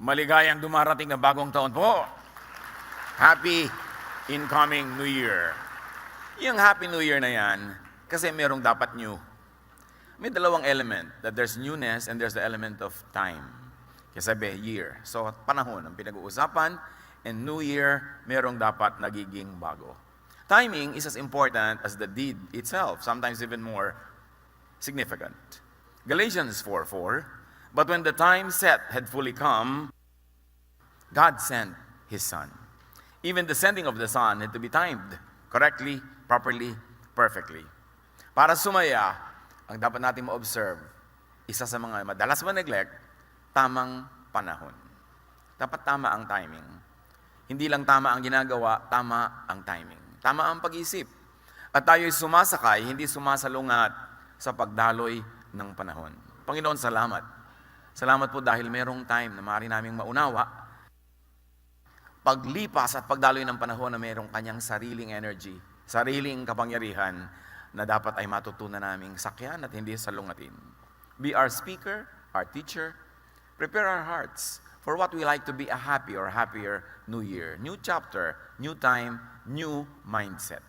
Maligayang dumarating na bagong taon po. Happy incoming New Year. Yung Happy New Year na yan, kasi merong dapat new. May dalawang element, that there's newness and there's the element of time. Kasi sabi, year. So, panahon ang pinag-uusapan, and New Year, merong dapat nagiging bago. Timing is as important as the deed itself, sometimes even more significant. Galatians 4:4, but when the time set had fully come, God sent His Son. Even the sending of the Son had to be timed correctly, properly, perfectly. Para sumaya, ang dapat natin ma-observe, isa sa mga madalas ma-neglect, tamang panahon. Dapat tama ang timing. Hindi lang tama ang ginagawa, tama ang timing. Tama ang pag-isip. At tayo'y sumasakay, hindi sumasalungat sa pagdaloy ng panahon. Panginoon, salamat. Salamat po dahil merong time na maaari naming maunawa. Paglipas at pagdaloy ng panahon na merong kanyang sariling energy, sariling kapangyarihan na dapat ay matutunan naming sakyan at hindi salungatin. Be our speaker, our teacher. Prepare our hearts for what we like to be a happy or happier new year. New chapter, new time, new mindset.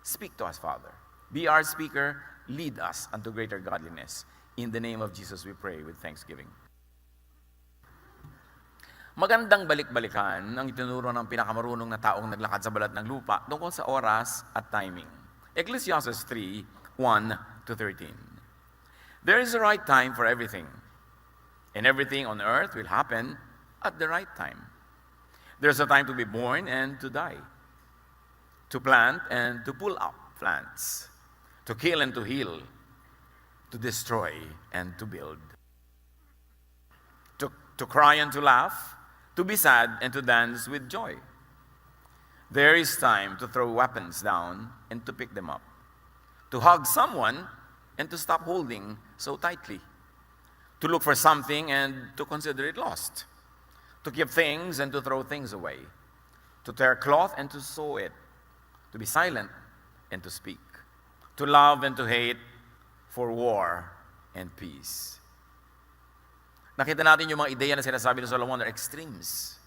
Speak to us, Father. Be our speaker. Lead us unto greater godliness. In the name of Jesus we pray with thanksgiving. Magandang balik-balikan ang itinuro ng pinakamarunong na taong naglakad sa balat ng lupa tungkol sa oras at timing. Ecclesiastes 3:1-13. There is a right time for everything, and everything on earth will happen at the right time. There's a time to be born and to die, to plant and to pull up plants, to kill and to heal, to destroy and to build, to cry and to laugh, to be sad and to dance with joy. There is time to throw weapons down and to pick them up, to hug someone and to stop holding so tightly, to look for something and to consider it lost, to keep things and to throw things away, to tear cloth and to sew it, to be silent and to speak, to love and to hate, for war and peace. Nakita natin yung mga ideya na sinasabi ni Solomon are extremes.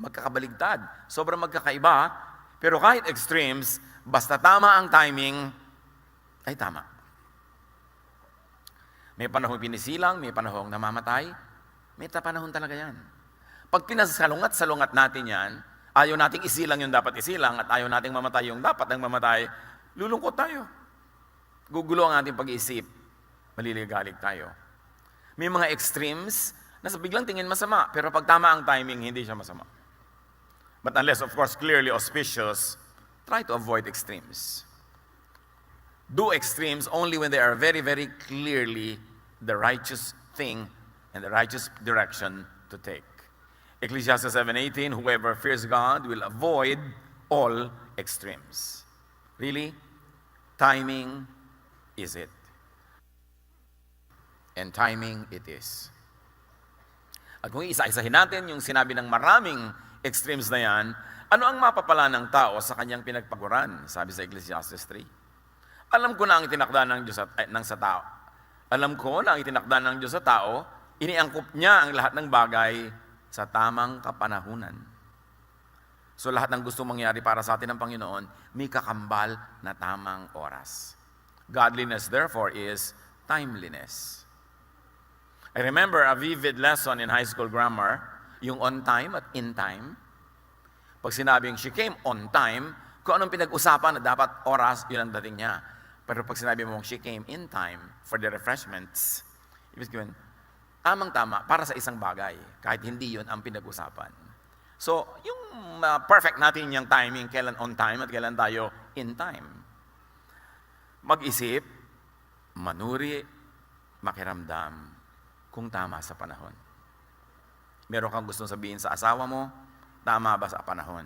Magkakabaligtad. Sobrang magkakaiba. Pero kahit extremes, basta tama ang timing, ay tama. May panahong pinisilang, may panahong namamatay. May panahon talaga yan. Pag pinasalungat-salungat natin yan, ayaw nating isilang yung dapat isilang at ayaw nating mamatay yung dapat ang mamatay, lulungkot tayo. Gugulo ang ating pag-iisip. Maliligalig tayo. May mga extremes na sa biglang tingin masama, pero pag tama ang timing, hindi siya masama. But unless, of course, clearly auspicious, try to avoid extremes. Do extremes only when they are very, very clearly the righteous thing and the righteous direction to take. Ecclesiastes 7:18, whoever fears God will avoid all extremes. Really? Timing is it. And timing it is. At kung isa-isahin natin yung sinabi ng maraming extremes na yan, ano ang mapapala ng tao sa kanyang pinagpaguran? Sabi sa Ecclesiastes 3. Alam ko na ang itinakda ng Diyos sa tao. Alam ko na ang itinakda ng Diyos sa tao, iniangkop niya ang lahat ng bagay sa tamang kapanahunan. So lahat ng gusto mangyari para sa atin ng Panginoon, may kakambal na tamang oras. Godliness, therefore, is timeliness. I remember a vivid lesson in high school grammar, yung on time at in time. Pag sinabing she came on time, kung anong pinag-usapan na dapat oras, yun ang dating niya. Pero pag sinabi mo she came in time for the refreshments, ibig sabihin, tamang-tama para sa isang bagay, kahit hindi yun ang pinag-usapan. So, yung perfect natin yung timing, kailan on time at kailan tayo in time. Mag-isip, manuri, makiramdam, kung tama sa panahon. Meron kang gustong sabihin sa asawa mo, tama ba sa panahon?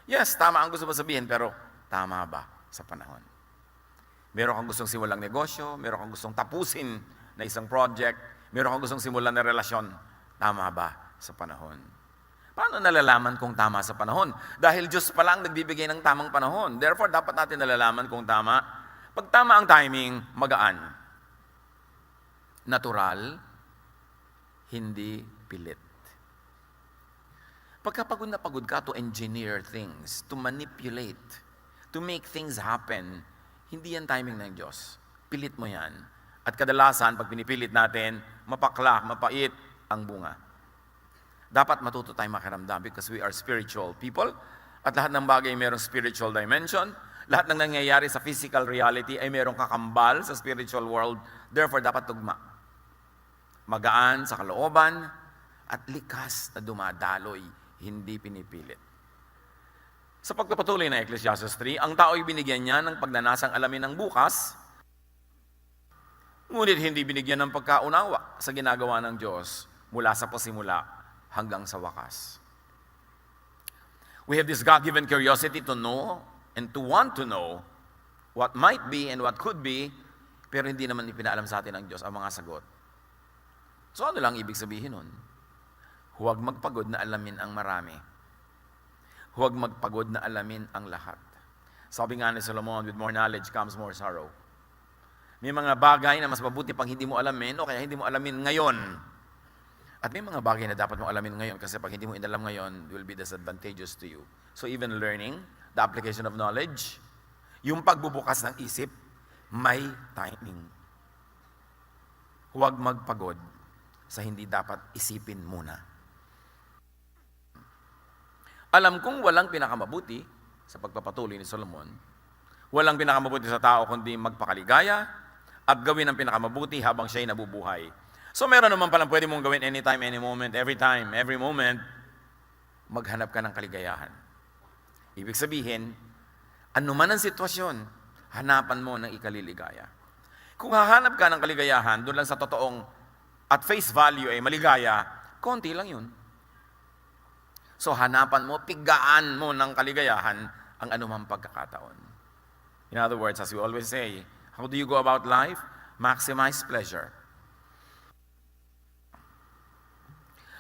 Yes, tama ang gusto mo sabihin, pero tama ba sa panahon? Meron kang gustong simulang negosyo, meron kang gustong tapusin na isang project, meron kang gustong simulan na relasyon, tama ba sa panahon? Paano nalalaman kung tama sa panahon? Dahil Diyos pa lang nagbibigay ng tamang panahon. Therefore, dapat natin nalalaman kung tama. Pag tama ang timing, magaan. Natural, hindi pilit. Pagkapagod na pagod ka to engineer things, to manipulate, to make things happen, hindi yan timing ng Diyos. Pilit mo yan. At kadalasan, pag pinipilit natin, mapakla, mapait ang bunga. Dapat matuto tayong makiramdam because we are spiritual people at lahat ng bagay mayroong spiritual dimension. Lahat ng nangyayari sa physical reality ay mayroong kakambal sa spiritual world. Therefore, dapat tugma. Magaan sa kalooban at likas na dumadaloy, hindi pinipilit. Sa pagpapatuloy ng Ecclesiastes 3, ang tao'y binigyan niya ng pagnanasang alamin ng bukas, ngunit hindi binigyan ng pagkaunawa sa ginagawa ng Diyos mula sa pasimula hanggang sa wakas. We have this God-given curiosity to know and to want to know what might be and what could be, pero hindi naman ipinaalam sa atin ng Diyos ang mga sagot. So ano lang ibig sabihin nun? Huwag magpagod na alamin ang marami. Huwag magpagod na alamin ang lahat. Sabi nga ni Solomon, with more knowledge comes more sorrow. May mga bagay na mas mabuti pang hindi mo alamin o kaya hindi mo alamin ngayon. At may mga bagay na dapat mo alamin ngayon kasi pag hindi mo inalam ngayon, will be disadvantageous to you. So even learning, the application of knowledge, yung pagbubukas ng isip, may timing. Huwag magpagod sa hindi dapat isipin muna. Alam kong walang pinakamabuti sa pagpapatuloy ni Solomon. Walang pinakamabuti sa tao kundi magpakaligaya at gawin ang pinakamabuti habang siya'y nabubuhay. So meron naman palang pwede mong gawin anytime, any moment, every time, every moment, maghanap ka ng kaligayahan. Ibig sabihin, anuman ang sitwasyon, hanapan mo ng ikaliligaya. Kung hahanap ka ng kaligayahan, doon lang sa totoong at face value ay maligaya, konti lang yun. So hanapan mo, pigaan mo ng kaligayahan ang anumang pagkakataon. In other words, as we always say, how do you go about life? Maximize pleasure.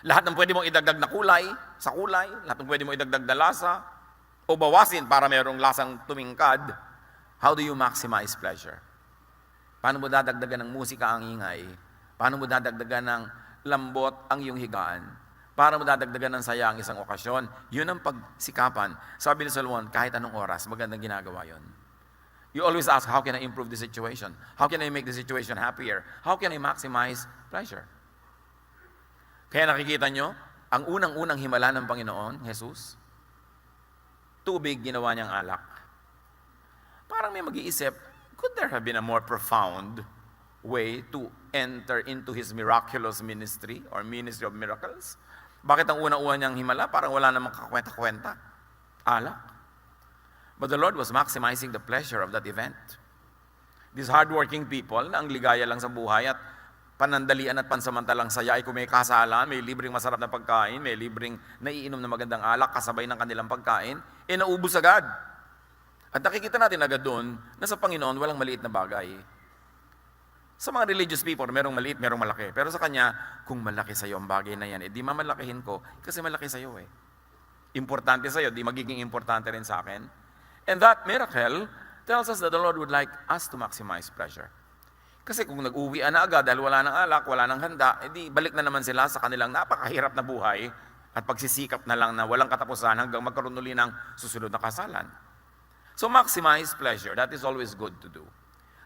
Lahat ng pwede mong idagdag na kulay, sa kulay, lahat ng pwede mong idagdag na lasa, o bawasin para mayroong lasang tumingkad, how do you maximize pleasure? Paano mo dadagdagan ng musika ang ingay? Paano mo dadagdagan ng lambot ang iyong higaan? Paano mo dadagdagan ng saya ang isang okasyon? Yun ang pagsikapan. Sabi ni Solomon, kahit anong oras, magandang ginagawa yun. You always ask, how can I improve the situation? How can I make the situation happier? How can I maximize pleasure? Kaya nakikita nyo, ang unang-unang himala ng Panginoon, Jesus, tubig ginawa niyang alak. Parang may mag-iisip, could there have been a more profound way to enter into His miraculous ministry or ministry of miracles? Bakit ang unang-una niyang himala? Parang wala namang kakwenta-kwenta. Alak. But the Lord was maximizing the pleasure of that event. These hardworking people na ang ligaya lang sa buhay at panandalian at pansamantalang saya ay kung may kasalan, may libreng masarap na pagkain, may libreng naiinom na magandang alak kasabay ng kanilang pagkain, naubos agad. At nakikita natin agad doon na sa Panginoon walang maliit na bagay. Sa mga religious people, merong maliit, merong malaki. Pero sa Kanya, kung malaki sa iyo ang bagay na yan, di mamalakihin ko kasi malaki sa iyo eh. Importante sa iyo, di magiging importante rin sa akin. And that miracle tells us that the Lord would like us to maximize pleasure. Kasi kung nag-uwi na agad dahil wala ng alak, wala ng handa, di balik na naman sila sa kanilang napakahirap na buhay at pagsisikap na lang na walang katapusan hanggang magkaroon uli ng susunod na kasalan. So maximize pleasure. That is always good to do.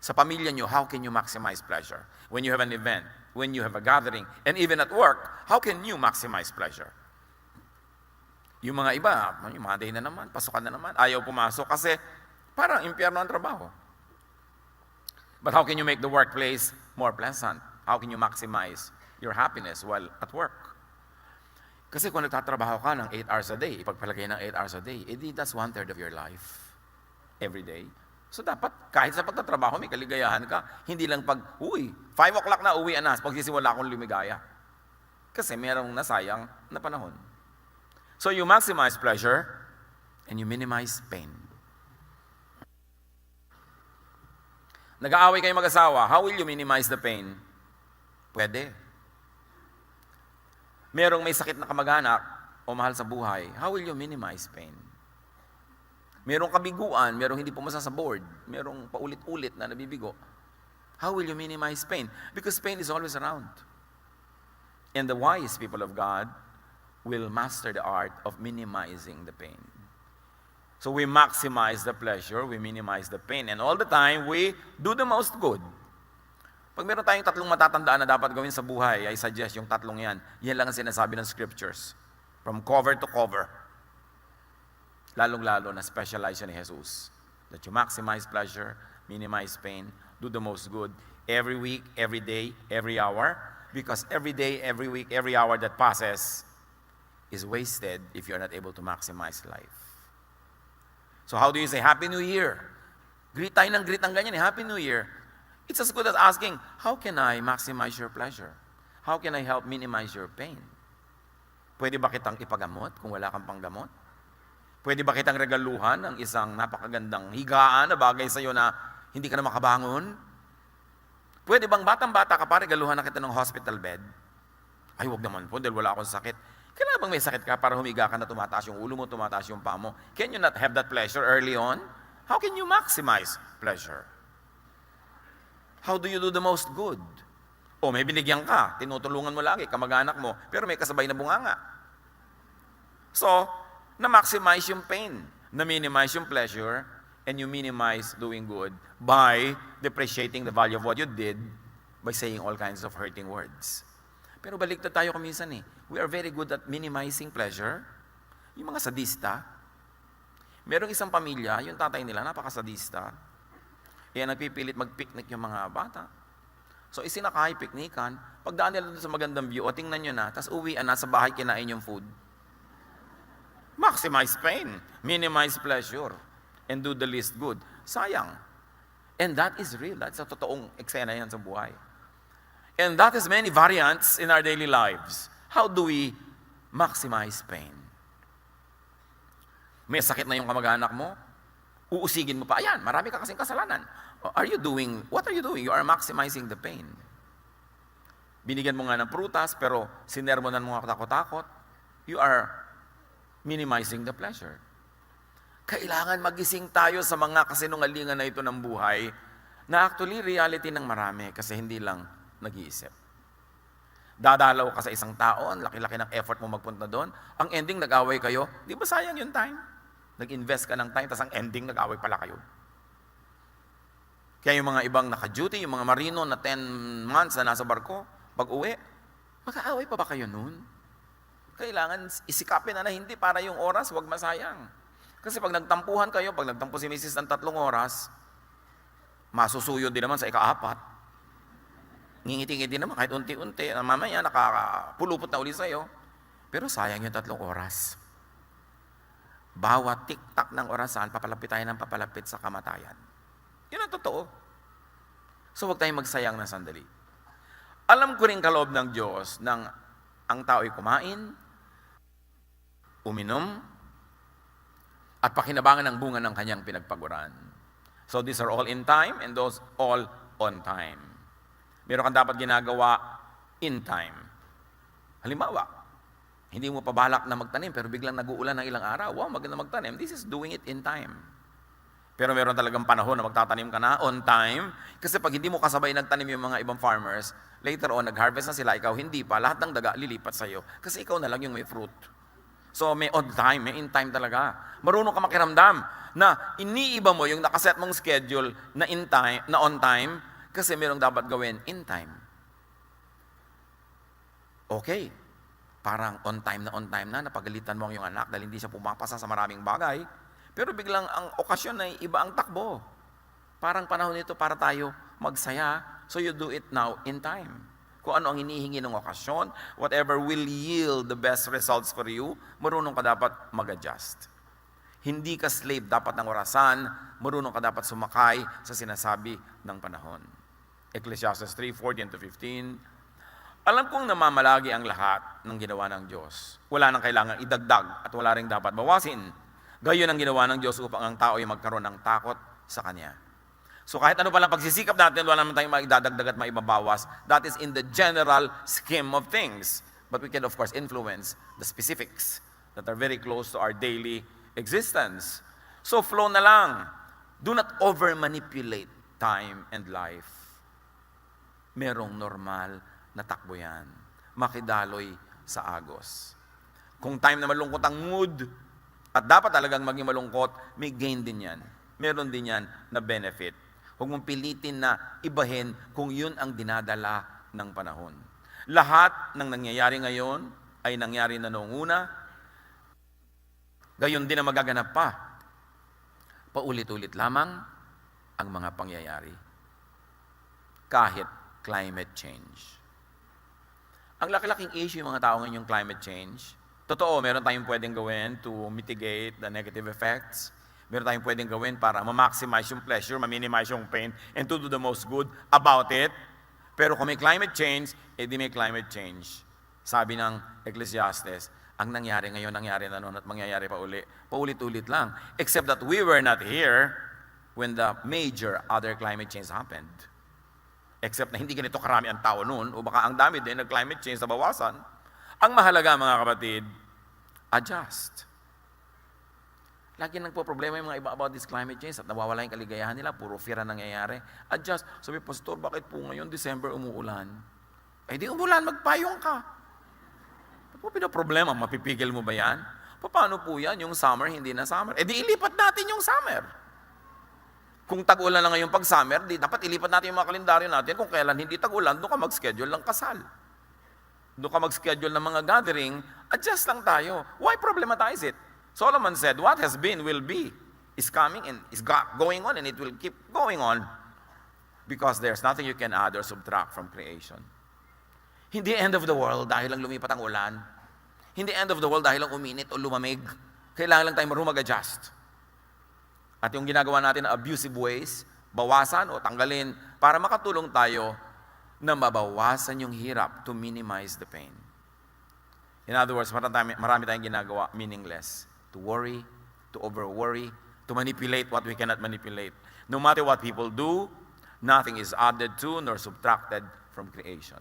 Sa pamilya nyo, how can you maximize pleasure? When you have an event, when you have a gathering, and even at work, how can you maximize pleasure? Yung mga iba, Monday na naman, pasukan na naman, ayaw pumasok kasi parang impyerno ang trabaho. But how can you make the workplace more pleasant? How can you maximize your happiness while at work? Kasi kung nagtatrabaho ka ng 8 hours a day, ipagpalagay ng 8 hours a day, that's 1/3 of your life every day. So dapat kahit sa pagtatrabaho, may kaligayahan ka. Hindi lang 5 o'clock na, uwi na, pagsisimula akong lumigaya. Kasi merong nasayang na panahon. So you maximize pleasure and you minimize pain. Nag-aaway kayo mag-asawa, how will you minimize the pain? Pwede. Merong may sakit na kamag-anak o mahal sa buhay, how will you minimize pain? Merong kabiguan, merong hindi pumasa sa board, merong paulit-ulit na nabibigo. How will you minimize pain? Because pain is always around. And the wise people of God will master the art of minimizing the pain. So we maximize the pleasure, we minimize the pain, and all the time, we do the most good. Pag meron tayong tatlong matatandaan na dapat gawin sa buhay, I suggest yung tatlong yan. Yan lang ang sinasabi ng scriptures. From cover to cover. Lalong-lalo na specialize ni Jesus. That you maximize pleasure, minimize pain, do the most good, every week, every day, every hour. Because every day, every week, every hour that passes is wasted if you're not able to maximize life. So how do you say, Happy New Year? Greet tayo ng greet ng ganyan, Happy New Year. It's as good as asking, how can I maximize your pleasure? How can I help minimize your pain? Pwede ba kitang ipagamot kung wala kang panggamot? Pwede ba kitang regaluhan ng isang napakagandang higaan na bagay sa'yo na hindi ka na makabangon? Pwede bang batang-bata ka pa, regaluhan na kita ng hospital bed? Ay, wag naman po, dahil wala akong sakit. Kailangan bang may sakit ka para humiga ka na tumataas yung ulo mo, tumataas yung paa mo? Can you not have that pleasure early on? How can you maximize pleasure? How do you do the most good? O may binigyan ka, tinutulungan mo lagi, kamag-anak mo, pero may kasabay na bunganga. So, na-maximize yung pain, na-minimize yung pleasure, and you minimize doing good by depreciating the value of what you did by saying all kinds of hurting words. Pero baliktad tayo kuminsan eh. We are very good at minimizing pleasure. Yung mga sadista, merong isang pamilya, yung tatay nila, napakasadista. Kaya nagpipilit mag-picnic yung mga bata. So isinakay, piknikan, pagdaan nila doon sa magandang view, o tingnan nyo na, tapos uwian na sa bahay, kinain yung food. Maximize pain, minimize pleasure, and do the least good. Sayang. And that is real. That's a totoong eksena yan sa buhay. And that is many variants in our daily lives. How do we maximize pain? May sakit na yung kamag-anak mo, uusigin mo pa, ayan, marami ka kasing kasalanan. What are you doing? You are maximizing the pain. Binigyan mo nga ng prutas, pero sinermonan mo nga takot-takot. You are minimizing the pleasure. Kailangan magising tayo sa mga kasinungalingan na ito ng buhay na actually reality ng marami kasi hindi lang nag-iisip. Dadalaw ka sa isang tao, ang laki-laki ng effort mo magpunta doon, ang ending nag-away kayo, di ba sayang yung time? Nag-invest ka ng time, tapos ang ending nag-away pala kayo. Kaya yung mga ibang naka-duty, yung mga marino na 10 months na nasa barko, pag-uwi, mag-aaway pa ba kayo noon? Kailangan isikapin na hindi para yung oras, huwag masayang. Kasi pag nagtampuhan kayo, pag nagtampo si Mrs. ng 3 oras, masusuyo din naman sa ika-4. Ngingiti-ngiti naman kahit unti-unti. Mamaya nakapulupot na uli sa'yo. Pero sayang yung 3 oras. Bawat tik-tak ng orasan, papalapit tayo ng papalapit sa kamatayan. Yun ang totoo. So huwag tayong magsayang ng sandali. Alam ko rin kaloob ng Diyos nang ang tao'y kumain, uminom, at pakinabangan ng bunga ng kanyang pinagpaguran. So these are all in time and those all on time. Meron kang dapat ginagawa in time. Halimbawa, hindi mo pa balak na magtanim pero biglang nag-uulan ng ilang araw. Wow, maganda magtanim. This is doing it in time. Pero meron talagang panahon na magtatanim ka na on time. Kasi pag hindi mo kasabay nagtanim yung mga ibang farmers, later on, nag-harvest na sila, ikaw hindi pa, lahat ng daga lilipat sa'yo. Kasi ikaw na lang yung may fruit. So may on time, may in time talaga. Marunong ka makiramdam na iniiba mo yung nakaset mong schedule na in time, na on time, kasi merong dapat gawin in time. Okay. Parang on time na, napagalitan mo ang iyong anak dahil hindi siya pumapasa sa maraming bagay. Pero biglang ang okasyon ay iba ang takbo. Parang panahon nito para tayo magsaya. So you do it now in time. Kung ano ang hinihingi ng okasyon, whatever will yield the best results for you, marunong ka dapat mag-adjust. Hindi ka slave dapat ng orasan, marunong ka dapat sumakay sa sinasabi ng panahon. Ecclesiastes 3:14-15. Alam kong namamalagi ang lahat ng ginawa ng Diyos. Wala nang kailangang idagdag at wala ring dapat bawasin. Gayon ang ginawa ng Diyos upang ang tao ay magkaroon ng takot sa Kanya. So kahit ano palang pagsisikap natin, wala naman tayong maidadagdag at maibabawas. That is in the general scheme of things. But we can of course influence the specifics that are very close to our daily existence. So flow na lang. Do not over-manipulate time and life. Merong normal na takbo yan. Makidaloy sa agos. Kung time na malungkot ang mood, at dapat talagang maging malungkot, may gain din yan. Meron din yan na benefit. Huwag mong pilitin na ibahin kung yun ang dinadala ng panahon. Lahat ng nangyayari ngayon ay nangyari na noong una, gayon din ang magaganap pa. Paulit-ulit lamang ang mga pangyayari. Kahit climate change. Ang laki-laking issue yung mga tao ngayon yung climate change. Totoo, meron tayong pwedeng gawin to mitigate the negative effects. Meron tayong pwedeng gawin para ma-maximize yung pleasure, ma-minimize yung pain, and to do the most good about it. Pero kung may climate change, edi may climate change. Sabi ng Ecclesiastes, ang nangyari ngayon, nangyari na noon at mangyayari pa uli. Paulit-ulit lang. Except that we were not here when the major other climate change happened. Except na hindi ganito karami ang tao noon, o baka ang dami din ng climate change na bawasan. Ang mahalaga mga kapatid, adjust. Lagi nagpo-problema yung mga iba about this climate change at nawawala yung kaligayahan nila, puro fear ang nangyayari. Adjust. Sabi, Pastor, bakit po ngayon December umuulan? Eh di umulan, magpayong ka. Ano po pinaproblema? Mapipigil mo ba yan? Paano po yan? Yung summer, hindi na summer. Eh di ilipat natin yung summer. Kung tag-ulan na ngayon pag summer, di dapat ilipat natin yung mga kalendaryo natin. Kung kailan hindi tag-ulan, doon ka mag-schedule ng kasal. Doon ka mag-schedule ng mga gathering, adjust lang tayo. Why problematize it? Solomon said, what has been will be, is coming and is going on, and it will keep going on because there's nothing you can add or subtract from creation. Hindi end of the world dahil lang lumipat ang ulan. Hindi end of the world dahil lang uminit o lumamig. Kailangan lang tayo marunong mag-adjust. At yung ginagawa natin na abusive ways, bawasan o tanggalin para makatulong tayo na mabawasan yung hirap to minimize the pain. In other words, marami tayong ginagawa meaningless. To worry, to over-worry, to manipulate what we cannot manipulate. No matter what people do, nothing is added to nor subtracted from creation.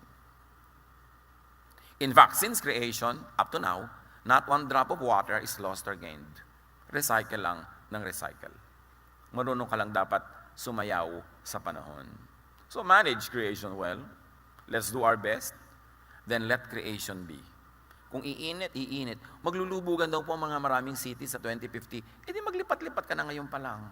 In fact, since creation, up to now, not one drop of water is lost or gained. Recycle lang ng recycle. Marunong ka lang dapat sumayaw sa panahon. So manage creation well. Let's do our best. Then let creation be. Kung iinit, iinit. Maglulubugan daw po ang mga maraming cities sa 2050. Eh di maglipat-lipat ka na ngayon pa lang.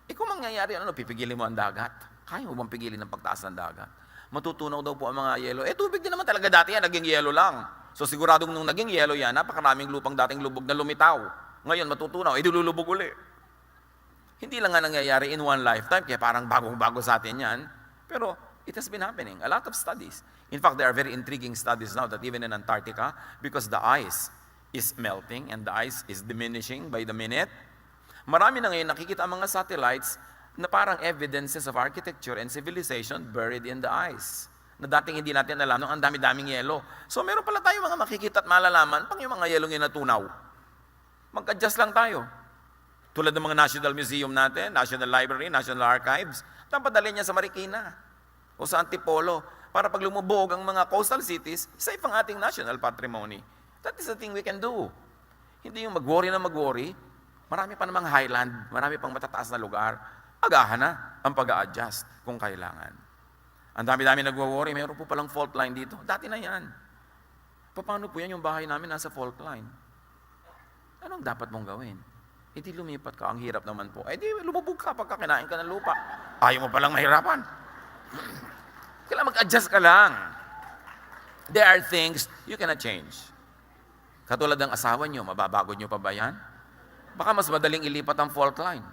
Eh kung mangyayari, pipigilin mo ang dagat? Kaya mo bang pigilin ang pagtaas ng dagat? Matutunaw daw po ang mga yelo. Eh tubig din naman talaga dati yan, naging yelo lang. So siguradong nung naging yelo yan, napakaraming lupang dating lubog na lumitaw. Ngayon matutunaw, eh dilulubog uli. Hindi lang nga nangyayari in one lifetime, kaya parang bagong-bago sa atin yan. Pero it has been happening. A lot of studies. In fact, there are very intriguing studies now that even in Antarctica, because the ice is melting and the ice is diminishing by the minute, marami na ngayon nakikita ang mga satellites na parang evidences of architecture and civilization buried in the ice. Na dating hindi natin alam, ang dami-daming yelo. So meron pala tayo mga makikita at malalaman pang yung mga yelong yung natunaw. Mag-adjust lang tayo. Tulad ng mga National Museum natin, National Library, National Archives, dapat dalhin niya sa Marikina o sa Antipolo para pag lumubog ang mga coastal cities, safe ang ating national patrimony. That is the thing we can do. Hindi yung mag-worry na mag-worry. Marami pa namang highland, marami pang matataas na lugar. Agahan na ang pag-a-adjust kung kailangan. Ang dami-dami nagwo-worry, mayroon po palang fault line dito. Dati na yan. Paano po yan yung bahay namin nasa fault line? Anong dapat mong gawin? E di lumipat ka, ang hirap naman po. Eh di lumubog ka pagka kinain ka ng lupa. Ayaw mo palang mahirapan. Kailangan mag-adjust ka lang. There are things you cannot change. Katulad ng asawa nyo, mababago nyo pa ba yan? Baka mas madaling ilipat ang fault line.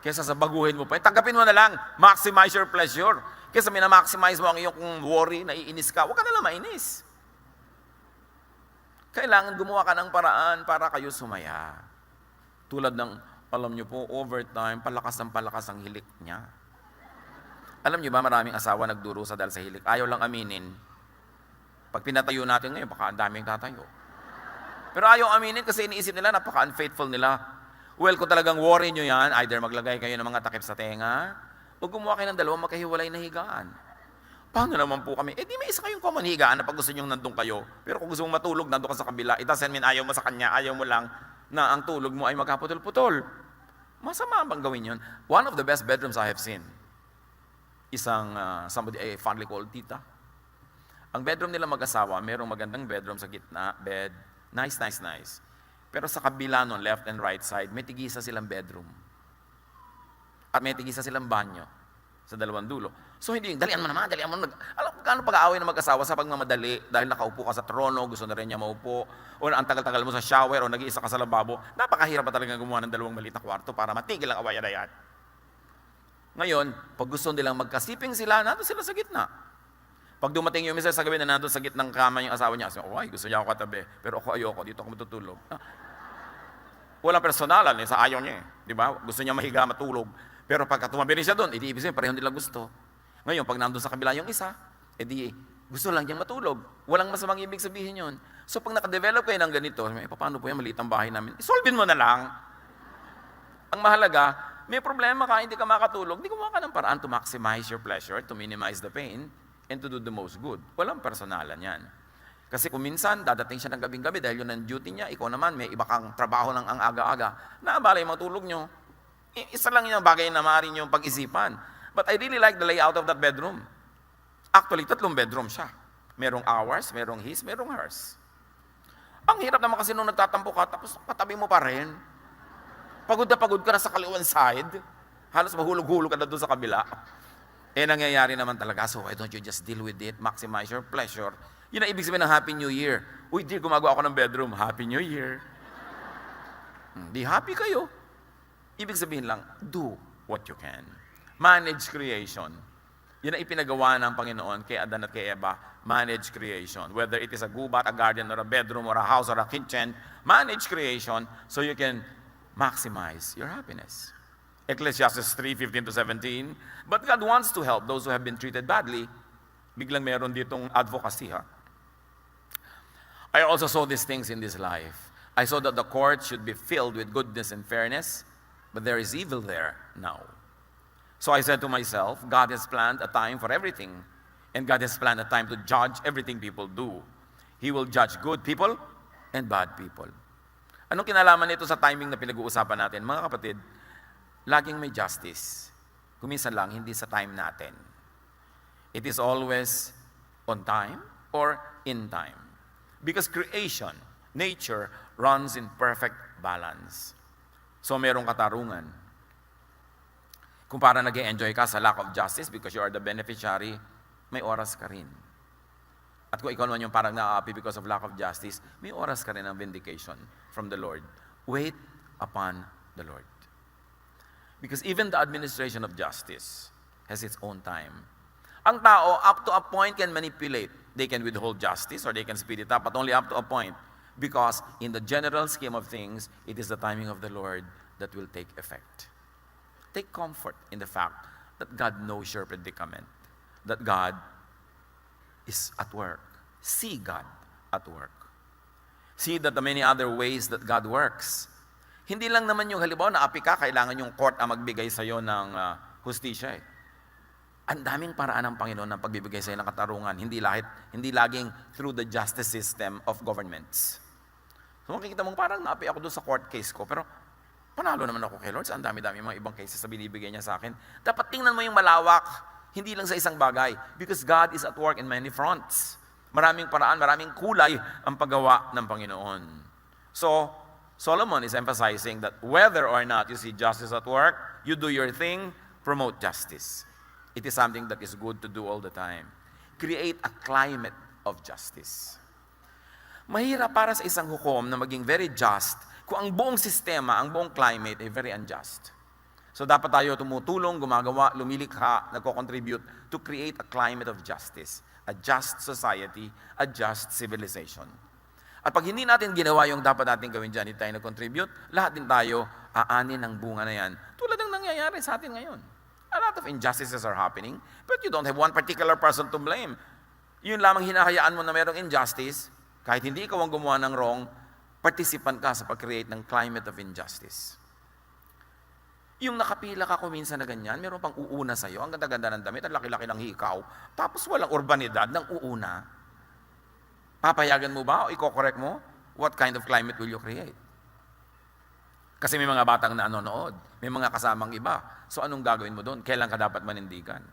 Kesa sa baguhin mo pa, tanggapin mo na lang, maximize your pleasure. Kesa minamaximize mo ang iyong worry, naiinis ka, huwag ka na lang mainis. Kailangan gumawa ka ng paraan para kayo sumaya. Tulad ng, alam nyo po, overtime, palakas ang hilik niya. Alam nyo ba, maraming asawa nagdurusa dahil sa hilik. Ayaw lang aminin. Pag pinatayo natin ngayon, baka ang daming tatayo. Pero ayaw aminin kasi iniisip nila, napaka-unfaithful nila. Well, kung talagang worry nyo yan, either maglagay kayo ng mga takip sa tenga, o gumawa kayo ng dalawang magkahiwalay na higaan. Paano naman po kami? Eh di may isa kayong common higaan na pag gusto nyo nandun kayo. Pero kung gusto mong matulog, nandun ka sa kabila, it doesn't mean ayaw mo sa kanya, ayaw mo lang na ang tulog mo ay magkaputol-putol. Masama bang gawin yun? One of the best bedrooms I have seen, isang somebody I fondly called tita. Ang bedroom nila mag-asawa, merong magandang bedroom sa gitna, bed, nice, nice, nice. Pero sa kabila nun, left and right side, may tigisa silang bedroom. At may tigisa silang banyo sa dalawang dulo. So hindi, dalian mo naman. Alam mo, gaano pag-aaway ng mag-asawa sa pagmamadali dahil nakaupo ka sa trono, gusto na rin niya maupo, o ang tagal-tagal mo sa shower, o nag-iisa ka sa lababo, napakahirap pa talaga gumawa ng dalawang maliit na kwarto para matigil ang awayan na yan. Ngayon, pag gusto nilang magkasiping sila, nandun sila sa gitna. Pag dumating yung isa sa gabi na nandun sa gitnang kama yung asawa niya, sabi, ay, gusto niya ako katabi, pero ako ayoko, dito ako matutulog. Walang personalan, sa ayaw niya. Di ba? Gusto niya mahiga, matulog. Pero pagka tumabi rin siya doon, ibig sabihin, pareho nila gusto. Ngayon, pag nandun sa kabila yung isa, gusto lang niyang matulog. Walang masamang ibig sabihin yun. So pag nakadevelop kayo ng ganito, paano po yan, maliit ang bahay namin, isolvin mo na lang. Ang mahalaga, may problema ka, hindi ka makatulog, hindi gumawa ka ng paraan to maximize your pleasure, to minimize the pain, and to do the most good. Walang personalan yan. Kasi kung minsan, dadating siya ng gabing-gabi dahil yun ang duty niya, ikaw naman, may iba kang trabaho ng ang aga-aga, naabala yung matulog nyo. Isa lang yung bagay na maaari nyo pag-isipan. But I really like the layout of that bedroom. Actually, 3 bedroom siya. Merong ours, merong his, merong hers. Ang hirap naman kasi nung nagtatampo ka, tapos katabi mo pa rin. Pagod ka na sa kaliwan side. Halos mahulog-hulog ka na doon sa kabila. Nangyayari naman talaga. So why don't you just deal with it, maximize your pleasure. Yun ang ibig sabihin ng Happy New Year. Uy, dear, gumagawa ako ng bedroom. Happy New Year. Di happy kayo. Ibig sabihin lang, do what you can. Manage creation. Yun ang ipinagawa ng Panginoon kay Adan at kay Eva. Manage creation. Whether it is a gubat, a garden, or a bedroom, or a house, or a kitchen, manage creation so you can maximize your happiness. Ecclesiastes 3:15-17. But God wants to help those who have been treated badly. Biglang meron ditong advocacy, ha? I also saw these things in this life. I saw that the court should be filled with goodness and fairness, but there is evil there now. So I said to myself, God has planned a time for everything, and God has planned a time to judge everything people do. He will judge good people and bad people. Anong kinalaman nito sa timing na pinag-uusapan natin? Mga kapatid, laging may justice. Kuminsan lang, hindi sa time natin. It is always on time or in time. Because creation, nature, runs in perfect balance. So merong katarungan. Kung para nag-enjoy ka sa lack of justice because you are the beneficiary, may oras ka rin. At kung ikaw naman yung parang na-happy because of lack of justice, may oras ka rin ng vindication from the Lord. Wait upon the Lord. Because even the administration of justice has its own time. Ang tao, up to a point, can manipulate. They can withhold justice or they can speed it up, but only up to a point. Because in the general scheme of things, it is the timing of the Lord that will take effect. Take comfort in the fact that God knows your predicament, that God is at work. See God at work. See that the many other ways that God works. Hindi lang naman yung halimbawa na api ka, kailangan yung court ang magbigay sa iyo ng hustisya. Ang daming paraan ng Panginoon ng pagbibigay sa iyo ng katarungan, hindi laging through the justice system of governments. So makikita mong parang naapi ako doon sa court case ko, pero panalo naman ako kay Lord, ang dami-dami mga ibang cases na binibigay niya sa akin. Dapat tingnan mo yung malawak, hindi lang sa isang bagay, because God is at work in many fronts. Maraming paraan, maraming kulay ang paggawa ng Panginoon. So, Solomon is emphasizing that whether or not you see justice at work, you do your thing, promote justice. It is something that is good to do all the time. Create a climate of justice. Mahirap para sa isang hukom na maging very just kung ang buong sistema, ang buong climate ay very unjust. So dapat tayo tumutulong, gumagawa, lumilikha, nagko-contribute to create a climate of justice, a just society, a just civilization. At pag hindi natin ginawa yung dapat natin gawin dyan, hindi tayo nag-contribute, lahat din tayo aanin ng bunga na yan. Tulad ng nangyayari sa atin ngayon. A lot of injustices are happening, but you don't have one particular person to blame. Yun lamang hinahayaan mo na mayroong injustice, kahit hindi ikaw ang gumawa ng wrong, participant ka sa pag-create ng climate of injustice. Yung nakapila ka kuminsan na ganyan, meron pang uuna sa'yo, ang ganda-ganda ng damit, ang laki-laki ng hikaw, tapos walang urbanidad ng uuna. Papayagan mo ba o i-correct mo? What kind of climate will you create? Kasi may mga batang nanonood, may mga kasamang iba. So anong gagawin mo doon? Kailan ka dapat manindigan?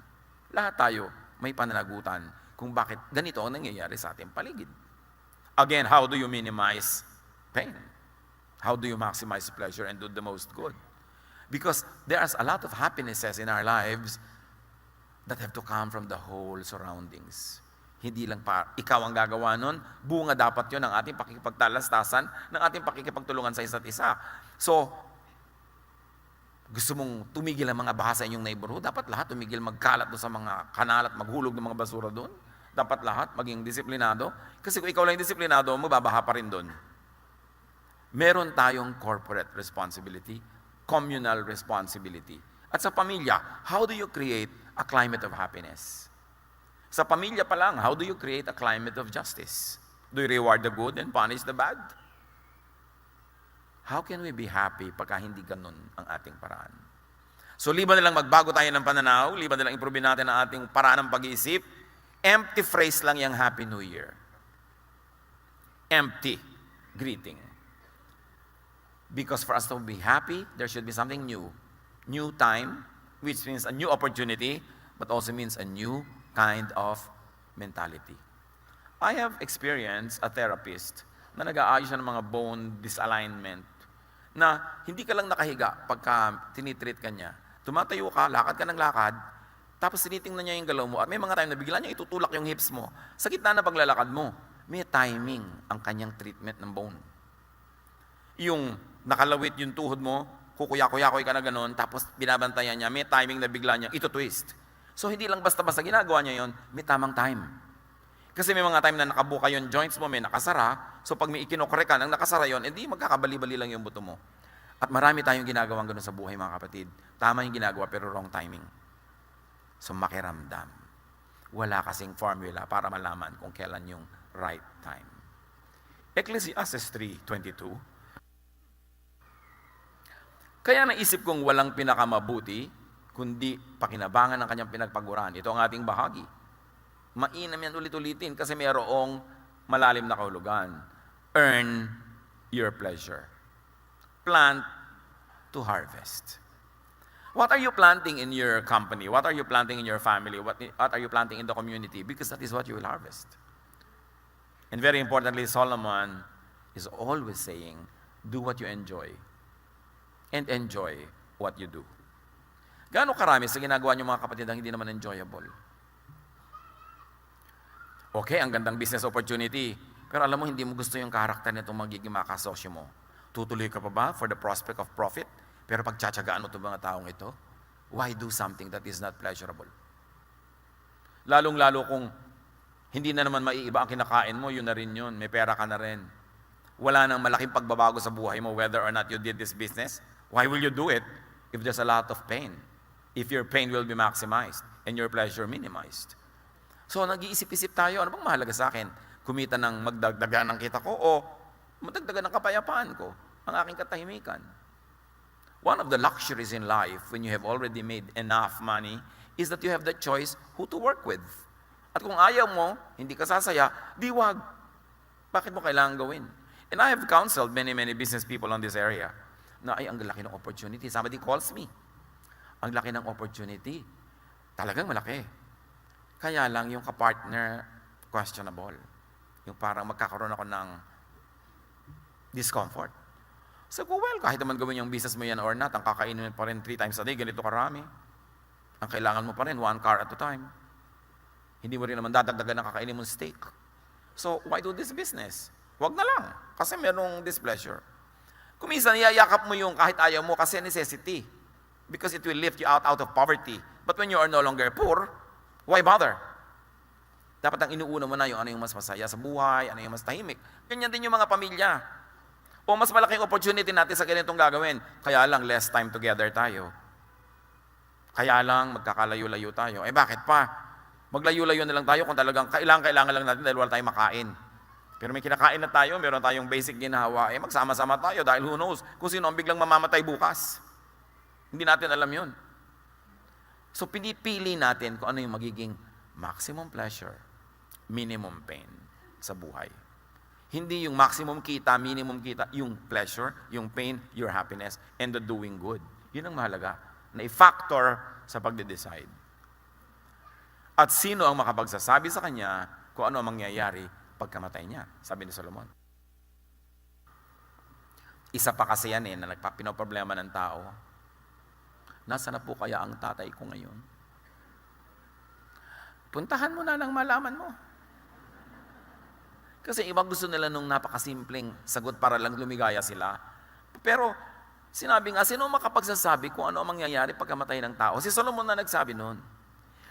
Lahat tayo may pananagutan kung bakit ganito ang nangyayari sa ating paligid. Again, how do you minimize pain? How do you maximize pleasure and do the most good? Because there's a lot of happinesses in our lives that have to come from the whole surroundings. Hindi lang ikaw ang gagawa nun, bunga dapat yun ng ating pakikipagtalastasan, ng ating pakikipagtulungan sa isa't isa. So, gusto mong tumigil ang mga baha sa inyong neighborhood, dapat lahat tumigil magkalat doon sa mga kanal at maghulog ng mga basura doon. Dapat lahat maging disiplinado. Kasi kung ikaw lang disiplinado, mababaha pa rin doon. Meron tayong corporate responsibility, communal responsibility. At sa pamilya, how do you create a climate of happiness? Sa pamilya pa lang, how do you create a climate of justice? Do you reward the good and punish the bad? How can we be happy pagka hindi ganun ang ating paraan? So, liban na lang magbago tayo ng pananaw, liban na lang improve natin ang ating paraan ng pag-iisip, empty phrase lang yung Happy New Year. Empty greeting. Because for us to be happy, there should be something new. New time, which means a new opportunity, but also means a new kind of mentality. I have experienced a therapist na nag-aayos siya ng mga bone disalignment na hindi ka lang nakahiga pagka tinitreat ka niya. Tumatayo ka, lakad ka ng lakad, tapos tinitingnan niya yung galaw mo at may mga time na bigla niya itutulak yung hips mo. Sa gitna na paglalakad mo, may timing ang kanyang treatment ng bone. Yung nakalawit yung tuhod mo, kukuya-kuya-kuya ka na gano'n, tapos binabantayan niya, may timing na bigla niya ito-twist. So, hindi lang basta-basta ginagawa niya yon, may tamang time. Kasi may mga time na nakabuka yung joints mo, may nakasara. So, pag may ikinokore ka nang nakasara yon, hindi magkakabali-bali lang yung buto mo. At marami tayong ginagawang gano'n sa buhay, mga kapatid. Tama yung ginagawa, pero wrong timing. So, makiramdam. Wala kasing formula para malaman kung kailan yung right time. Ecclesiastes 3:22. Kaya naisip kong walang pinakamabuti, kundi pakinabangan ng kanyang pinagpaguran. Ito ang ating bahagi. Mainam yan ulit-ulitin kasi mayroong malalim na kahulugan. Earn your pleasure. Plant to harvest. What are you planting in your company? What are you planting in your family? What are you planting in the community? Because that is what you will harvest. And very importantly, Solomon is always saying, do what you enjoy. And enjoy what you do. Gaano karami sa ginagawa niyo mga kapatid ang hindi naman enjoyable? Okay, ang gandang business opportunity. Pero alam mo, hindi mo gusto yung karakter nitong magiging makasosyo mo. Tutuloy ka pa ba for the prospect of profit? Pero pagtsatsagaan mo itong mga taong ito, why do something that is not pleasurable? Lalong-lalo kung hindi na naman maiiba ang kinakain mo, yun na rin yun. May pera ka na rin. Wala nang malaking pagbabago sa buhay mo whether or not you did this business. Why will you do it if there's a lot of pain? If your pain will be maximized and your pleasure minimized. So, nag-iisip-isip tayo, ano bang mahalaga sa akin? Kumita ng magdagdagan ng kita ko o magdagdagan ng kapayapaan ko, ang aking katahimikan. One of the luxuries in life when you have already made enough money is that you have the choice who to work with. At kung ayaw mo, hindi ka sasaya, di wag. Bakit mo kailangan gawin? And I have counseled many business people on this area na ay, ang laki ng opportunity. Somebody calls me. Ang laki ng opportunity. Talagang malaki. Kaya lang yung kapartner, questionable. Yung parang magkakaroon ako ng discomfort. So, well, kahit naman gawin yung business mo yan or not, ang kakainin mo pa rin 3 times a day, ganito karami. Ang kailangan mo pa rin, 1 car at a time. Hindi mo rin naman dadagdagan ng kakainin mong steak. So, why do this business? Huwag na lang, kasi merong displeasure. Kuminsan, iyayakap mo yung kahit ayaw mo kasi necessity. Because it will lift you out of poverty. But when you are no longer poor, why bother? Dapat ang inuuna mo na yung ano yung mas masaya sa buhay, ano yung mas tahimik. Ganyan din yung mga pamilya. O mas malaking opportunity natin sa ganitong gagawin. Kaya lang, less time together tayo. Kaya lang, magkakalayo-layo tayo. Eh bakit pa? Maglayo-layo na lang tayo kung talagang kailangan lang natin dahil wala tayong makain. Pero may kinakain na tayo, meron tayong basic ginhawa, eh magsama-sama tayo dahil who knows kung sino ang biglang mamamatay bukas. Hindi natin alam yun. So pinipili natin kung ano yung magiging maximum pleasure, minimum pain sa buhay. Hindi yung maximum kita, minimum kita, yung pleasure, yung pain, your happiness, and the doing good. Yun ang mahalaga na i-factor sa pagde-decide. At sino ang makapagsasabi sa kanya kung ano ang mangyayari pagkamatay niya? Sabi ni Solomon. Isa pa kasi yan na pinoproblema ng tao. Nasaan na po kaya ang tatay ko ngayon? Puntahan mo na nang malaman mo. Kasi ibang gusto nila nung napakasimpleng sagot para lang lumigaya sila. Pero sinabi nga, sino makapagsasabi kung ano ang mangyayari pagkamatay ng tao? Si Solomon na nagsabi noon.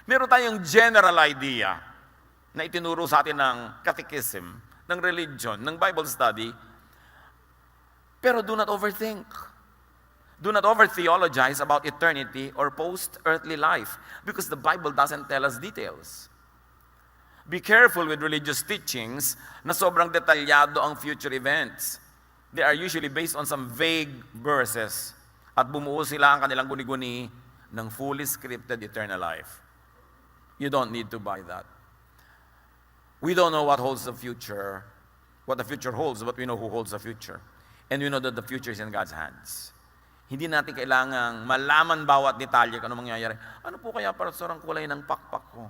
Meron tayong general idea na itinuro sa atin ng catechism, ng religion, ng Bible study. Pero do not overthink. Do not over-theologize about eternity or post-earthly life because the Bible doesn't tell us details. Be careful with religious teachings na sobrang detalyado ang future events. They are usually based on some vague verses at bumuo sila ang kanilang guni-guni ng fully scripted eternal life. You don't need to buy that. We don't know what holds the future, what the future holds, but we know who holds the future. And we know that the future is in God's hands. Hindi natin kailangang malaman bawat detalye kung ano mangyayari. Ano po kaya para ang kulay ng pakpak ko?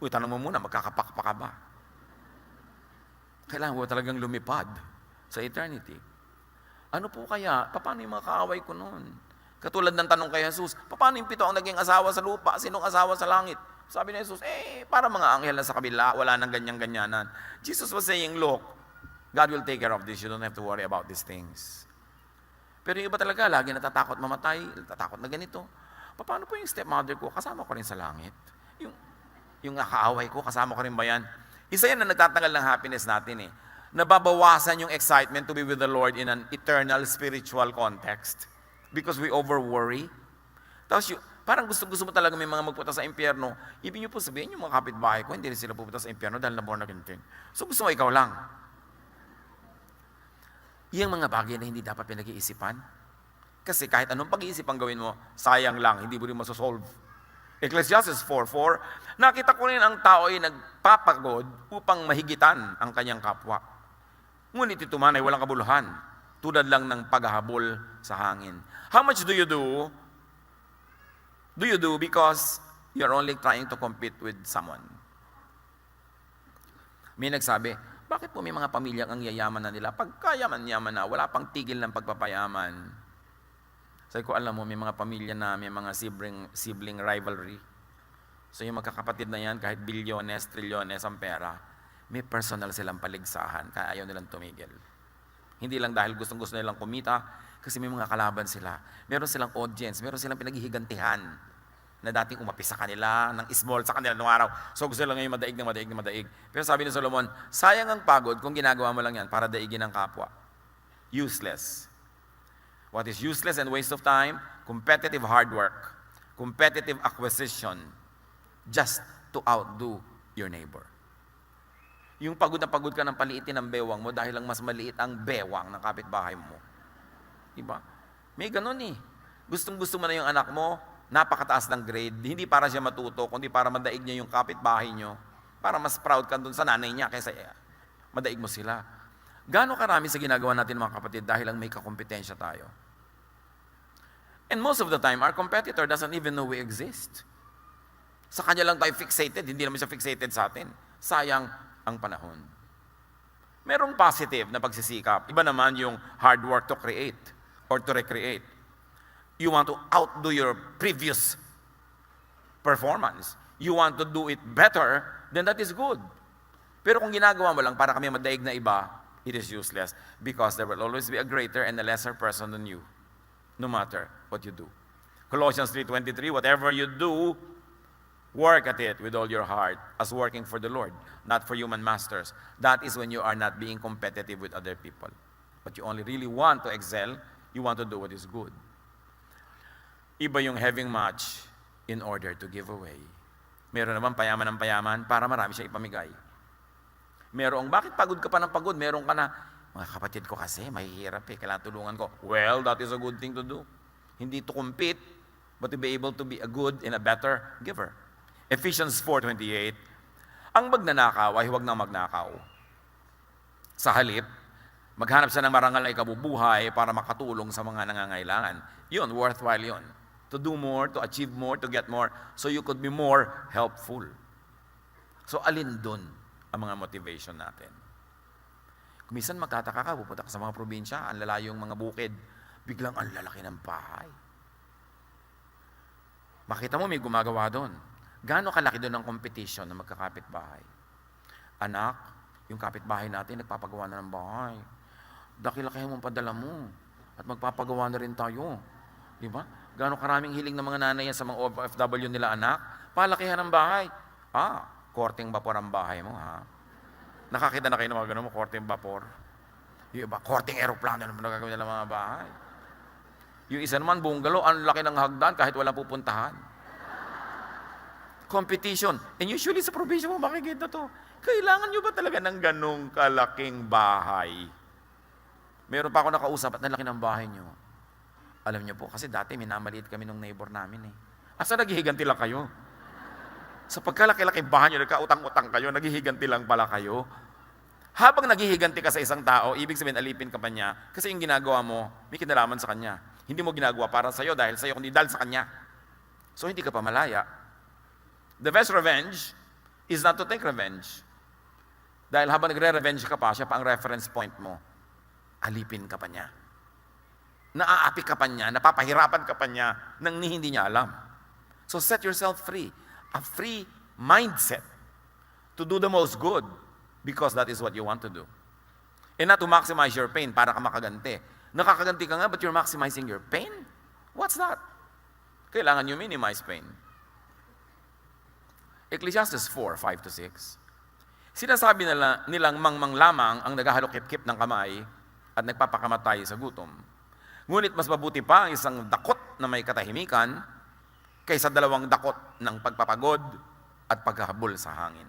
Uy, tanong mo muna, magkakapakpak ka ba? Kailangan mo talagang lumipad sa eternity. Ano po kaya? Paano yung mga kaaway ko noon? Katulad ng tanong kay Jesus, paano yung 7 ang naging asawa sa lupa? Sinong asawa sa langit? Sabi ni Jesus, para mga anghel na sa kabila, wala nang ganyan-ganyanan. Jesus was saying, look, God will take care of this. You don't have to worry about these things. Pero yung iba talaga, lagi natatakot mamatay, natatakot na ganito. Paano po yung stepmother ko? Kasama ko rin sa langit. Yung nakaaway ko, kasama ko rin ba yan? Isa yan na nagtatagal ng happiness natin Nababawasan yung excitement to be with the Lord in an eternal spiritual context. Because we over-worry. Tapos parang gusto mo talaga may mga magpunta sa impyerno. Ibig niyo po sabihin, yung mga kapitbahay ko, hindi rin sila pupunta sa impyerno dahil na-born again din. So gusto mo ikaw lang. Yung mga bagay na hindi dapat pinag-iisipan. Kasi kahit anong pag-iisip ang gawin mo, sayang lang, hindi mo rin masosolve. Ecclesiastes 4:4, nakita ko rin ang tao ay nagpapagod upang mahigitan ang kanyang kapwa. Ngunit ito man ay walang kabuluhan, tulad lang ng paghahabol sa hangin. How much do you do? Do you do because you're only trying to compete with someone? May nagsabi, bakit po may mga pamilyang ang yayaman na nila? Pagkayaman-yaman na, wala pang tigil ng pagpapayaman. Sabi ko, alam mo, may mga pamilya na may mga sibling rivalry. So yung magkakapatid na yan, kahit bilyones, trilyones ang pera, may personal silang paligsahan, kaya ayaw nilang tumigil. Hindi lang dahil gustong-gusto nilang kumita, kasi may mga kalaban sila. Meron silang audience, meron silang pinaghihigantihan na dating umapis sa kanila, ng small sa kanila noong araw. So gusto lang ngayon madaig. Pero sabi ni Solomon, sayang ang pagod kung ginagawa mo lang yan para daigin ang kapwa. Useless. What is useless and waste of time? Competitive hard work. Competitive acquisition. Just to outdo your neighbor. Yung pagod na pagod ka ng paliitin ng bewang mo dahil lang mas maliit ang bewang ng kapitbahay mo. Diba? May ganun Gustong-gusto mo na yung anak mo, napakataas ng grade, hindi para siya matuto, kundi para madaig niya yung kapitbahay nyo, para mas proud ka dun sa nanay niya kaysa madaig mo sila. Gaano karami sa ginagawa natin mga kapatid dahil lang may kakompetensya tayo. And most of the time, our competitor doesn't even know we exist. Sa kanya lang tayo fixated, hindi naman siya fixated sa atin. Sayang ang panahon. Merong positive na pagsisikap. Iba naman yung hard work to create or to recreate. You want to outdo your previous performance. You want to do it better, then that is good. Pero kung ginagawa mo lang para kami madaig na iba, it is useless because there will always be a greater and a lesser person than you, no matter what you do. Colossians 3:23, whatever you do, work at it with all your heart as working for the Lord, not for human masters. That is when you are not being competitive with other people. But you only really want to excel, you want to do what is good. Iba yung having much in order to give away. Meron naman payaman ng payaman para marami siya ipamigay. Merong, bakit pagod ka pa ng pagod? Meron ka na, mga kapatid ko kasi, mahihirap kailangan tulungan ko. Well, that is a good thing to do. Hindi to compete, but to be able to be a good and a better giver. Ephesians 4:28, ang magnanakaw ay huwag nang magnakaw. Sa halip, maghanap siya ng marangal na ikabubuhay para makatulong sa mga nangangailangan. Yun, worthwhile yun. to do more, to achieve more, to get more, so you could be more helpful. So alin dun ang mga motivation natin? Kung minsan magtataka ka, pupunta ka sa mga probinsya, ang lalayong mga bukid, biglang ang lalaki ng bahay. Makita mo may gumagawa doon. Gaano kalaki doon ang competition na magkakapit-bahay? Anak, yung kapitbahay natin, nagpapagawa na ng bahay. Daki-laki mong padala mo. At magpapagawa na rin tayo. Di ba? Gaano karaming hiling ng mga nanay yan sa mga OFW nila, anak? Palakihan ng bahay. Korteng vapor ang bahay mo, ha? Nakakita na kayo ng mga ganun mo, korteng vapor. Yung iba, korteng aeroplano naman nagagawin nila mga bahay. Yung isa naman, bungalow, ang laki ng hagdan kahit walang pupuntahan. Competition. And usually sa probinsya mo makikita to. Kailangan nyo ba talaga ng ganong kalaking bahay? Meron pa ako nakausap at nalaki ng bahay nyo. Alam nyo po, kasi dati minamaliit kami ng neighbor namin eh. Asa naghihiganti lang kayo? Sa pagkalaki-laki bahay nyo, nagkautang-utang kayo, naghihiganti lang pala kayo. Habang naghihiganti ka sa isang tao, ibig sabihin alipin ka pa niya, kasi yung ginagawa mo, may kinalaman sa kanya. Hindi mo ginagawa para sa'yo dahil sa'yo, kundi dahil sa kanya. So hindi ka pa malaya. The best revenge is not to take revenge. Dahil habang nagre-revenge ka pa, siya pa ang reference point mo. Alipin ka pa niya. Naaapi ka pa niya, napapahirapan ka pa niya nang hindi niya alam. So set yourself free. A free mindset to do the most good because that is what you want to do. And not to maximize your pain para ka makaganti. Nakakaganti ka nga, but you're maximizing your pain? What's that? Kailangan you minimize pain. Ecclesiastes 4:5-6. Sinasabi nilang mangmang lamang ang naghahalokip-kip ng kamay at nagpapakamatay sa gutom. Ngunit mas mabuti pa ang isang dakot na may katahimikan kaysa dalawang dakot ng pagpapagod at paghahabol sa hangin.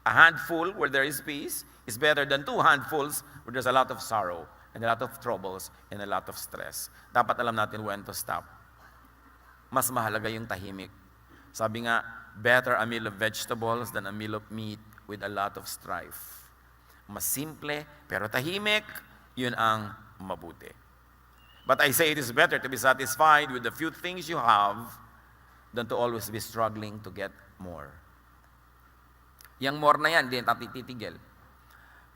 A handful where there is peace is better than 2 handfuls where there's a lot of sorrow and a lot of troubles and a lot of stress. Dapat alam natin when to stop. Mas mahalaga yung tahimik. Sabi nga, better a meal of vegetables than a meal of meat with a lot of strife. Mas simple, pero tahimik, yun ang mabuti. But I say it is better to be satisfied with the few things you have than to always be struggling to get more. Yang more na yan, hindi natin titigil.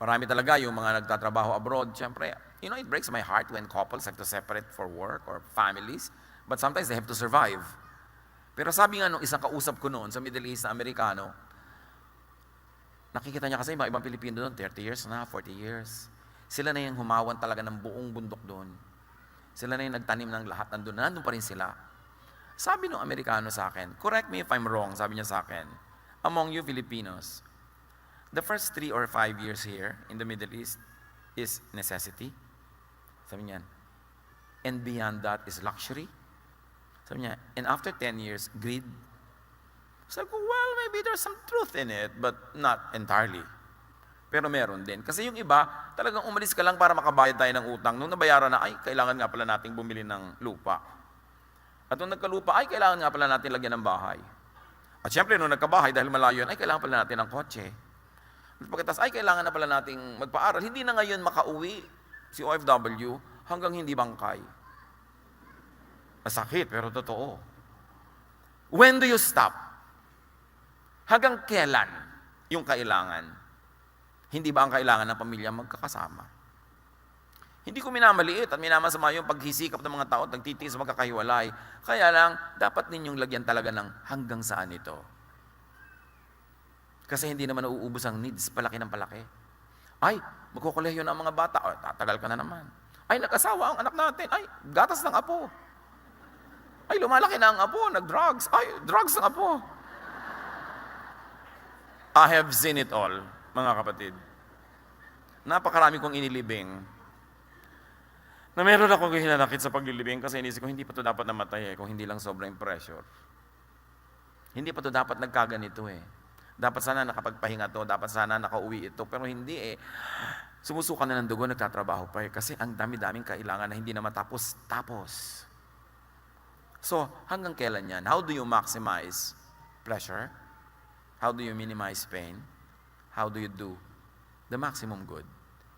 Marami talaga yung mga nagtatrabaho abroad. Siyempre, it breaks my heart when couples have to separate for work or families. But sometimes they have to survive. Pero sabi nga nung isang kausap ko noon sa Middle East na Amerikano, nakikita niya kasi mga ibang Pilipino doon, 30 years na, 40 years. Sila na yung humawan talaga ng buong bundok doon. Sila na yung nagtanim ng lahat, nandun pa rin sila. Sabi nung Amerikano sa akin, correct me if I'm wrong, sabi niya sa akin, among you Filipinos, the first 3 or 5 years here in the Middle East is necessity. Sabi niya, and beyond that is luxury. Sabi niya, and after 10 years, greed. Sabi ko, well, maybe there's some truth in it, but not entirely. Pero meron din. Kasi yung iba, talagang umalis ka lang para makabayad tayo ng utang. Nung nabayaran na, ay, kailangan nga pala nating bumili ng lupa. At nung nagkalupa, ay, kailangan nga pala natin lagyan ng bahay. At syempre, nung nagkabahay, dahil malayo yun, ay, kailangan pala natin ng kotse. At pagkatas, ay, kailangan na pala nating magpaaral. Hindi na ngayon makauwi si OFW hanggang hindi bangkay. Masakit, pero totoo. When do you stop? Hanggang kailan yung kailangan? Hindi ba ang kailangan ng pamilya magkakasama? Hindi ko minamaliit at minamasama yung paghisikap ng mga tao at nagtitiis magkakahiwalay. Kaya lang, dapat ninyong lagyan talaga ng hanggang saan ito. Kasi hindi naman nauubos ang needs, palaki ng palaki. Ay, magkukulehiyo na ang mga bata. O, tatagal ka na naman. Ay, nag-asawa ang anak natin. Ay, gatas ng apo. Ay, lumalaki na ang apo, nag-drugs. Ay, drugs ng apo. I have seen it all, mga kapatid. Napakarami kong inilibing na meron akong hinanakit sa paglilibing kasi inisip ko, hindi pa ito dapat namatay kung hindi lang sobrang pressure. Hindi pa ito dapat nagkaganito Dapat sana nakapagpahinga to, dapat sana nakauwi ito, pero hindi Sumusukan na ng dugo, nagtatrabaho pa kasi ang dami-daming kailangan na hindi na matapos-tapos. So, hanggang kailan yan? How do you maximize pleasure? How do you minimize pain? How do you do the maximum good?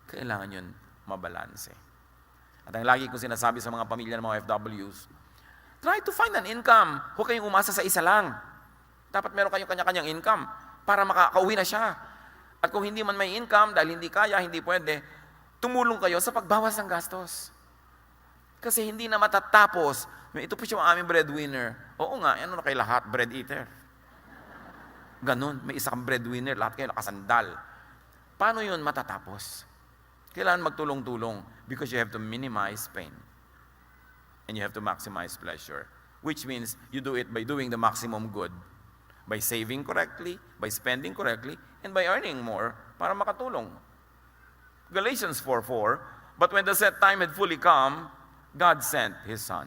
Kailangan yun mabalanse. At ang lagi kong sinasabi sa mga pamilya ng mga FWs, Try to find an income. Huwag kayong umasa sa isa lang. Dapat meron kayong kanya-kanyang income para makakauwi na siya. At kung hindi man may income, dahil hindi kaya, hindi pwede, tumulong kayo sa pagbawas ng gastos. Kasi hindi na matatapos. Ito po siya ang aming breadwinner. Oo nga, ano na kayo lahat? Bread eater. Ganon, may isa kang breadwinner, lahat kayo nakasandal. Paano yun matatapos? Kailangan magtulong-tulong because you have to minimize pain. And you have to maximize pleasure. Which means you do it by doing the maximum good. By saving correctly, by spending correctly, and by earning more para makatulong. Galatians 4:4, but when the set time had fully come, God sent His Son.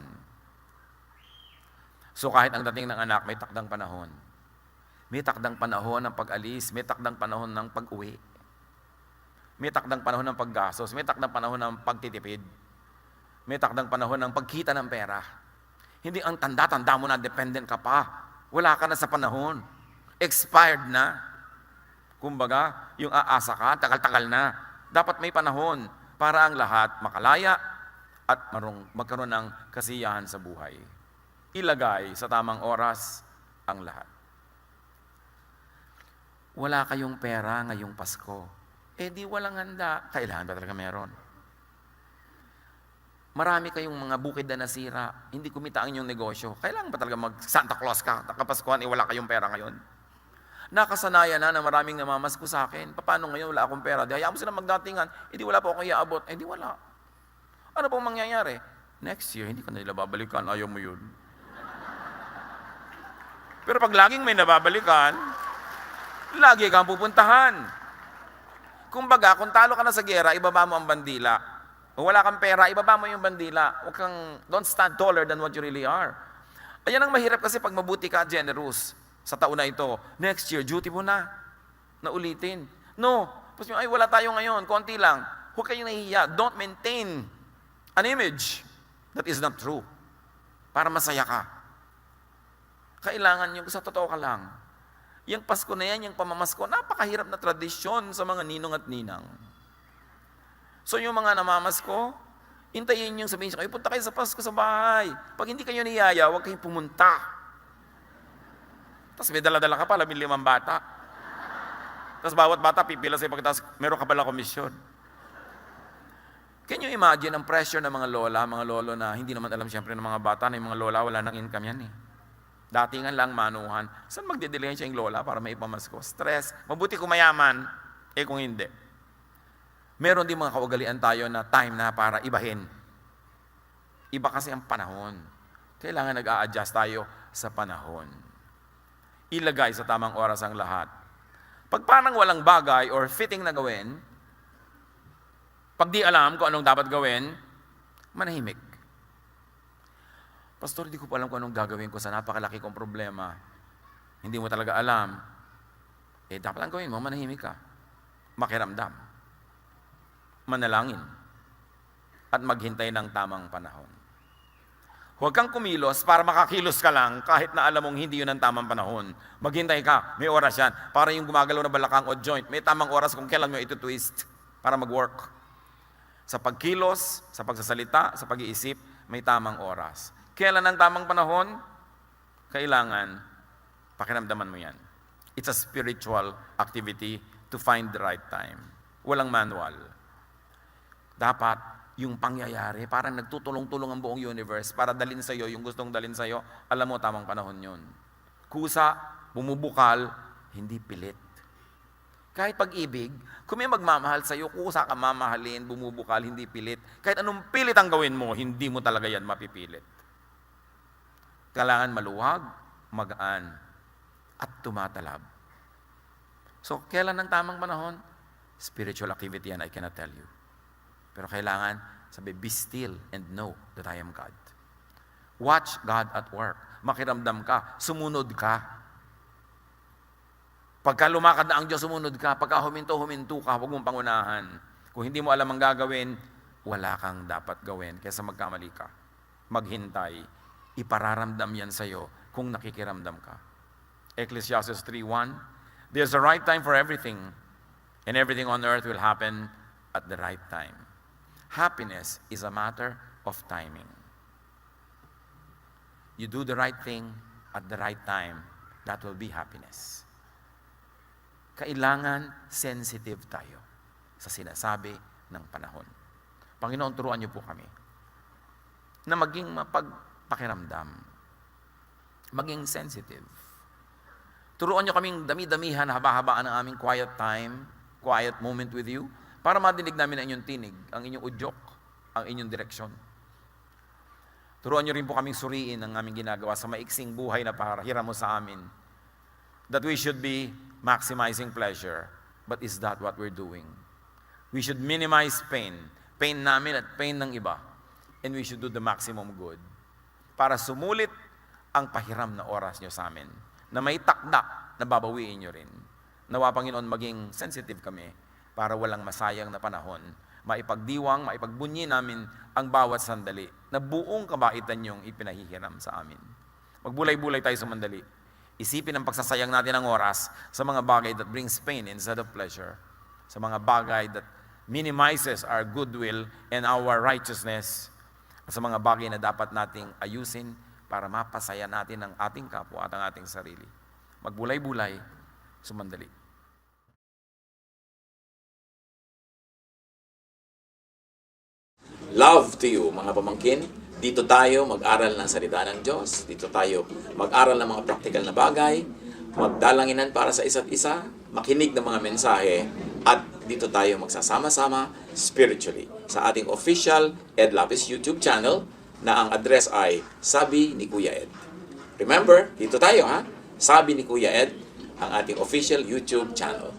So kahit ang dating ng anak, may takdang panahon. May takdang panahon ng pag-alis, may takdang panahon ng pag-uwi. May takdang panahon ng paggastos, may takdang panahon ng pagtitipid. May takdang panahon ng pagkita ng pera. Hindi ang tanda-tanda mo na dependent ka pa. Wala ka na sa panahon. Expired na. Kumbaga, yung aasa ka, tagal-tagal na. Dapat may panahon para ang lahat makalaya at magkaroon ng kasiyahan sa buhay. Ilagay sa tamang oras ang lahat. Wala kayong pera ngayong Pasko. Eh di walang handa. Kailangan ba talaga meron? Marami kayong mga bukid na nasira, hindi kumita ang inyong negosyo. Kailangan ba talaga mag-Santa Claus ka? Kapaskuhan, wala kayong pera ngayon. Nakasanayan na maraming namamasko sa akin. Paano ngayon wala akong pera? Di hayaan mo sila magdatingan, di wala po akong iaabot. Di wala. Ano pong mangyayari? Next year, hindi ka na nila babalikan. Ayaw mo yun. Pero pag laging may nababalikan, lagi kang pupuntahan. Kumbaga, kung talo ka na sa gera, ibaba mo ang bandila. Kung wala kang pera, ibaba mo yung bandila. Don't stand taller than what you really are. Ayan ang mahirap kasi pag mabuti ka, generous sa taon na ito. Next year, duty mo na ulitin. No. Ay, wala tayo ngayon. Konti lang. Huwag kayong nahihiya. Don't maintain an image that is not true. Para masaya ka. Kailangan yung sa totoo ka lang. Yung Pasko na yan, yung pamamasko, napakahirap na tradisyon sa mga ninong at ninang. So yung mga namamasko, hintayin yung sabihin siya, punta kayo sa Pasko sa bahay. Pag hindi kayo niyaya, huwag kayong pumunta. Tapos may dala-dala ka pala, 5 bata. Tapos bawat bata pipila sa'yo pagkatapos meron ka pala komisyon. Can you imagine ang pressure ng mga lola, mga lolo na hindi naman alam siyempre ng mga bata na yung mga lola wala nang income yan eh. Datingan lang manuhan. Saan magdidelay siya yung lola para may ipamasko? Stress. Mabuti kung mayaman, kung hindi. Meron din mga kaugalian tayo na time na para ibahin. Iba kasi ang panahon. Kailangan nag-a-adjust tayo sa panahon. Ilagay sa tamang oras ang lahat. Pag parang walang bagay or fitting na gawin, pag di alam kung anong dapat gawin, manahimik. Pastor, di ko pa alam kung anong gagawin ko sa napakalaki kong problema. Hindi mo talaga alam. Dapat ang gawin mo, manahimik ka. Makiramdam. Manalangin at maghintay ng tamang panahon. Huwag kang kumilos para makakilos ka lang kahit na alam mong hindi yun ang tamang panahon. Maghintay ka, may oras yan. Para yung gumagalaw na balakang o joint, may tamang oras kung kailan mo ito twist para mag-work. Sa pagkilos, sa pagsasalita, sa pag-iisip, may tamang oras. Kailan ang tamang panahon? Kailangan, pakiramdaman mo yan. It's a spiritual activity to find the right time. Walang manual. Dapat yung pangyayari, parang nagtutulong-tulong ang buong universe para dalhin sa'yo yung gustong dalhin sa'yo, alam mo tamang panahon yun. Kusa, bumubukal, hindi pilit. Kahit pag-ibig, kung may magmamahal sa'yo, kusa ka mamahalin, bumubukal, hindi pilit. Kahit anong pilit ang gawin mo, hindi mo talaga yan mapipilit. Kailangan maluwag, magaan, at tumatalab. So, kailan ang tamang panahon? Spiritual activity yan, I cannot tell you. Pero kailangan sabi, be still and know that I am God. Watch God at work. Makiramdam ka, sumunod ka. Pagka lumakad na ang Diyos, sumunod ka. Pagka huminto ka, huwag mong pangunahan. Kung hindi mo alam ang gagawin, wala kang dapat gawin kaysa magkamali ka. Maghintay. Ipararamdam yan sa'yo kung nakikiramdam ka. Ecclesiastes 3:1, there's a right time for everything, and everything on earth will happen at the right time. Happiness is a matter of timing. you do the right thing at the right time, that will be happiness. Kailangan sensitive tayo sa sinasabi ng panahon. Panginoon, turuan niyo po kami na maging mapagpakiramdam, maging sensitive. Turuan niyo kaming dami-damihan, haba-habaan ng aming quiet time, quiet moment with you, para madinig namin ang inyong tinig, ang inyong udyok, ang inyong direksyon. Turuan niyo rin po kaming suriin ang aming ginagawa sa maiksing buhay na pahiram mo sa amin. That we should be maximizing pleasure. But is that what we're doing? We should minimize pain. Pain namin at pain ng iba. And we should do the maximum good. Para sumulit ang pahiram na oras niyo sa amin. Na may takdak na babawiin niyo rin. Nawa, Panginoon, maging sensitive kami para walang masayang na panahon. Maipagdiwang, maipagbunyi namin ang bawat sandali na buong kabaitan niyong ipinahihiram sa amin. Magbulay-bulay tayo sa mandali. Isipin ang pagsasayang natin ng oras sa mga bagay that brings pain instead of pleasure. Sa mga bagay that minimizes our goodwill and our righteousness. At sa mga bagay na dapat nating ayusin para mapasaya natin ang ating kapwa at ang ating sarili. Magbulay-bulay, sumandali. Love to you, mga pamangkin. Dito tayo mag-aral ng salita ng Diyos. Dito tayo mag-aral ng mga practical na bagay. Magdalanginan para sa isa't isa. Makinig ng mga mensahe. At dito tayo magsasama-sama spiritually sa ating official Ed Lapis YouTube channel na ang address ay Sabi ni Kuya Ed. Remember, dito tayo ha. Sabi ni Kuya Ed, ang ating official YouTube channel.